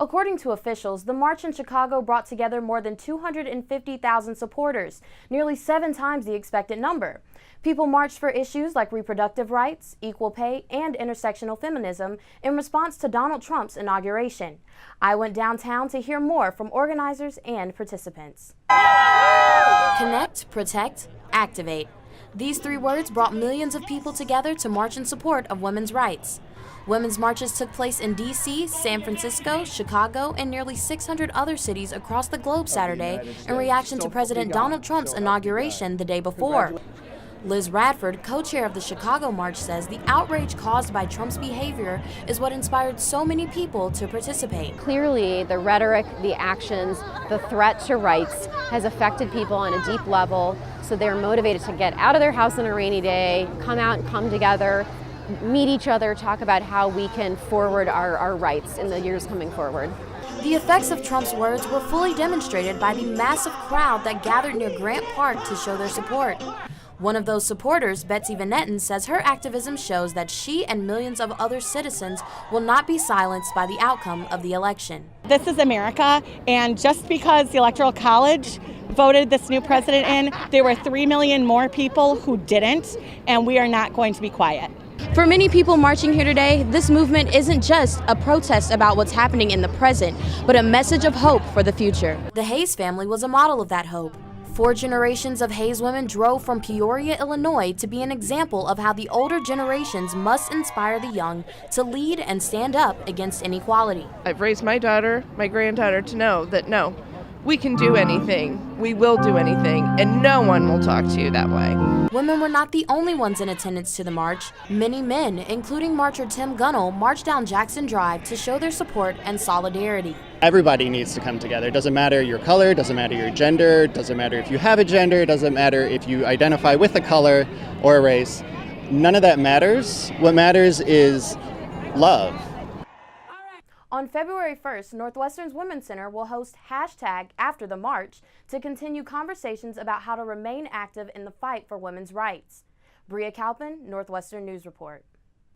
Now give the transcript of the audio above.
According to officials, the march in Chicago brought together more than 250,000 supporters, nearly 7 times the expected number. People marched for issues like reproductive rights, equal pay, and intersectional feminism in response to Donald Trump's inauguration. I went downtown to hear more from organizers and participants. Connect, protect, activate. These 3 words brought millions of people together to march in support of women's rights. Women's marches took place in D.C., San Francisco, Chicago, and nearly 600 other cities across the globe Saturday in reaction to President Donald Trump's inauguration the day before. Liz Radford, co-chair of the Chicago March, says the outrage caused by Trump's behavior is what inspired so many people to participate. Clearly, the rhetoric, the actions, the threat to rights has affected people on a deep level, so they're motivated to get out of their house on a rainy day, come out and come together, meet each other, talk about how we can forward our rights in the years coming forward. The effects of Trump's words were fully demonstrated by the massive crowd that gathered near Grant Park to show their support. One of those supporters, Betsy Van Etten, says her activism shows that she and millions of other citizens will not be silenced by the outcome of the election. This is America, and just because the Electoral College voted this new president in, there were 3 million more people who didn't, and we are not going to be quiet. For many people marching here today, this movement isn't just a protest about what's happening in the present, but a message of hope for the future. The Hayes family was a model of that hope. 4 generations of Hayes women drove from Peoria, Illinois to be an example of how the older generations must inspire the young to lead and stand up against inequality. I've raised my daughter, my granddaughter, to know that no, we can do anything, we will do anything, and no one will talk to you that way. Women were not the only ones in attendance to the march. Many men, including marcher Tim Gunnell, marched down Jackson Drive to show their support and solidarity. Everybody needs to come together. It doesn't matter your color, doesn't matter your gender, doesn't matter if you have a gender, doesn't matter if you identify with a color or a race. None of that matters. What matters is love. On February 1st, Northwestern's Women's Center will host #AfterTheMarch to continue conversations about how to remain active in the fight for women's rights. Bria Kalpin, Northwestern News Report.